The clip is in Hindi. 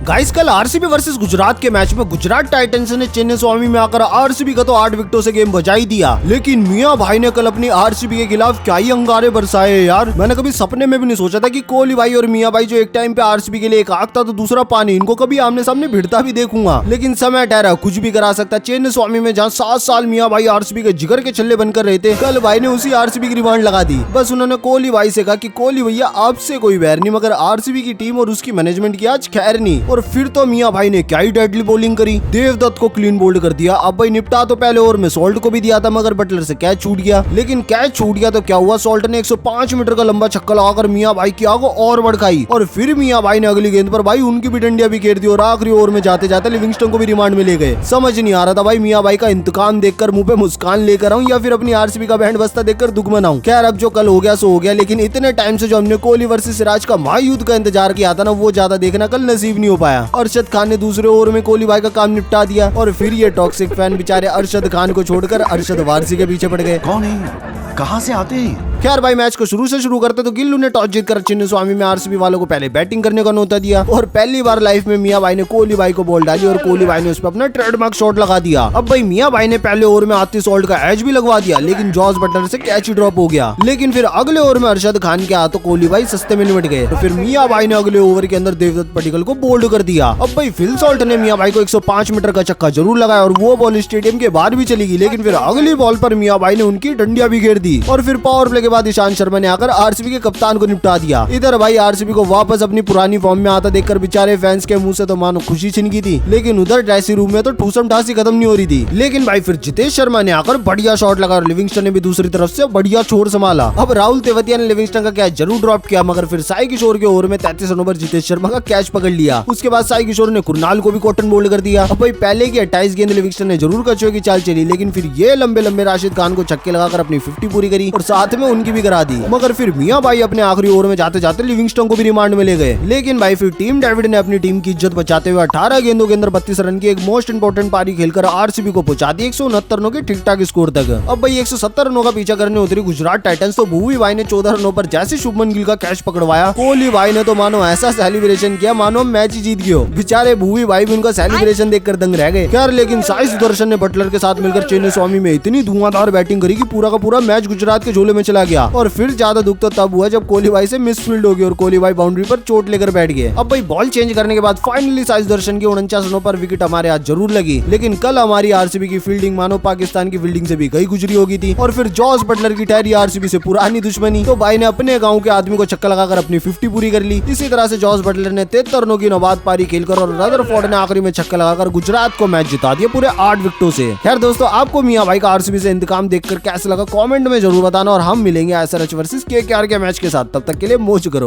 गाइस कल आरसीबी वर्सेस गुजरात के मैच में गुजरात टाइटंस ने चेन्नई स्वामी में आकर आरसीबी का तो 8 विकेटों से गेम बजा ही दिया, लेकिन मियां भाई ने कल अपनी आरसीबी के खिलाफ क्या ही अंगारे बरसाए यार। मैंने कभी सपने में भी नहीं सोचा था कि कोहली भाई और मियां भाई जो एक टाइम पे आरसीबी के लिए एक आग था तो दूसरा पानी, इनको कभी आमने सामने भिड़ता भी देखूंगा। लेकिन समय ठहरा, कुछ भी करा सकता। चेन्नई स्वामी में जहाँ 7 साल मियां भाई आरसीबी के जिगर के छल्ले बनकर रहे थे, कल भाई ने उसी आरसीबी की रिमांड लगा दी। बस उन्होंने कोहली भाई से कहा कि कोहली भैया आपसे कोई बैर नहीं, मगर आरसीबी की टीम और उसकी मैनेजमेंट की आज खैर नहीं। और फिर तो मियां भाई ने क्या ही डेडली बॉलिंग करी, देवदत्त को क्लीन बोल्ड कर दिया। अब भाई निपटा तो पहले ओवर में सॉल्ट को भी दिया था, मगर बटलर से कैच छूट गया। लेकिन कैच छूट गया तो क्या हुआ, सॉल्ट ने 105 मीटर का लंबा छक्का लगाकर मियां भाई की आग और भड़काई। और फिर मियां भाई ने अगली गेंद पर भाई उनकी भी डंडिया भी घेर दी और आखिरी ओवर में जाते जाते लिविंगस्टन को भी रिमांड में ले गए। समझ नहीं आ रहा था भाई मियां भाई का इंतकाम देखकर मुंह पे मुस्कान लेकर आऊं या फिर अपनी आरसीबी का बैंड बजता देखकर दुख मनाऊं। खैर अब जो कल हो गया सो हो गया, लेकिन इतने टाइम से जो हमने कोहली वर्सेस सिराज का महायुद्ध का इंतजार किया था ना, वो ज्यादा देखना कल नसीब नहीं हो पाया। अरशद खान ने दूसरे ओवर में कोहली भाई का काम निपटा दिया और फिर ये टॉक्सिक फैन बेचारे अरशद खान को छोड़कर अरशद वारसी के पीछे पड़ गए। कौन है, कहां से आते हैं? खैर भाई मैच को शुरू से शुरू करते तो गिल्लू ने टॉस जीतकर चेन्नई स्वामी में आरसीबी वालों को पहले बैटिंग करने का न्योता दिया और पहली बार लाइफ में मियां भाई ने कोहली भाई को बॉल डाली और कोहली भाई ने उस पर अपना ट्रेडमार्क शॉट लगा दिया। अब भाई मियां भाई ने पहले ओवर में आती सॉल्ट का एज भी लगवा दिया, लेकिन जॉस बटलर से कैच ड्रॉप हो गया। लेकिन फिर अगले ओवर में अरशद खान के हाथों कोहली भाई सस्ते में निपट गए। तो फिर मियां भाई ने अगले ओवर के अंदर देवदत्त पडिक्कल को बोल्ड कर दिया। अब भाई फिल सॉल्ट ने मियां भाई को 105 मीटर का छक्का जरूर लगाया और वो बॉल स्टेडियम के बाहर भी चली गई, लेकिन फिर अगली बॉल पर मियां भाई ने उनकी डंडिया भी घेर दी। और फिर पावर प्ले के बाद ईशांत शर्मा ने आकर आरसीबी के कप्तान को निपटा दिया। इधर भाई आरसीबी को वापस अपनी पुरानी फॉर्म में आता देखकर बेचारे फैंस के मुंह से तो मानो खुशी छिन गई थी, लेकिन उधर ड्रेसिंग रूम में तो ठूसम ठासी खत्म नहीं हो रही थी। लेकिन भाई फिर जितेश शर्मा ने आकर बढ़िया शॉट लगा और लिविंगस्टन ने भी दूसरी तरफ से बढ़िया छोर संभाला। अब राहुल तेवतिया ने लिविंगस्टन का कैच जरूर ड्रॉप किया, मगर फिर साई किशोर के ओवर में 33 रनों पर जितेश शर्मा का कैच पकड़ लिया। उसके बाद साई किशोर ने कुरनाल को भी कॉटन बोल्ड कर दिया। अब भाई पहले की 28 गेंद लिविंगस्टन ने जरूर कचुए की चाल चली, लेकिन फिर ये लंबे लंबे राशिद खान को छक्के लगाकर अपनी 50 पूरी करी और साथ में उनकी भी करा दी। मगर फिर मियां भाई अपने आखिरी ओवर में जाते जाते लिविंगस्टन को भी रिमांड में ले गए। लेकिन भाई फिर टीम डेविड ने अपनी टीम की इज्जत बचाते हुए 18 गेंदों के अंदर 32 रन की एक मोस्ट इंपोर्टेंट पारी खेलकर आरसीबी को पहुंचा दी 169 रनों के ठीक ठाक स्कोर तक। अब भाई 170 रनों का पीछा करने उतरी गुजरात टाइटंस, तो भुवी भाई ने 14 रनों पर जैसे शुभमन गिल का कैच पकड़वाया, कोहली भाई ने तो मानो ऐसा सेलिब्रेशन किया मानो मैच ही जीत गया। बेचारे भुवी भाई भी उनका सेलिब्रेशन देखकर दंग रह गए। खैर लेकिन साई सुदर्शन ने बटलर के साथ मिलकर चेन्नई स्वामी में इतनी धुआंधार बैटिंग करी कि पूरा का पूरा मैच गुजरात के झोले में चला गया। और फिर ज्यादा दुख तो तब हुआ जब कोहली भाई से मिसफील्ड हो गई और कोहली भाई बाउंड्री पर चोट लेकर बैठ गए। अब भाई बॉल चेंज करने के बाद फाइनली साई सुदर्शन की 49 रनों पर विकेट हमारे हाथ जरूर लगी, लेकिन कल हमारी आरसीबी की फील्डिंग मानो पाकिस्तान की फील्डिंग से भी गई गुजरी होगी थी। और फिर जॉस बटलर की ठहरी आरसीबी से पुरानी दुश्मनी, तो भाई ने अपने गांव के आदमी को छक्का लगाकर अपनी 50 पूरी कर ली। इसी तरह से जॉस बटलर ने 73 रनों की नौबाद पारी खेलकर और रदरफोर्ड ने आखिरी में छक्का लगाकर गुजरात को मैच जिता दिया पूरे 8 विकेटों से। खैर दोस्तों, आपको मियां भाई का आरसीबी से इंतकाम देखकर कैसा लगा कमेंट में जरूर बताना और हम मिलेंगे एसआरएच वर्सेस केकेआर के मैच के साथ। तब तक के लिए मौज करो।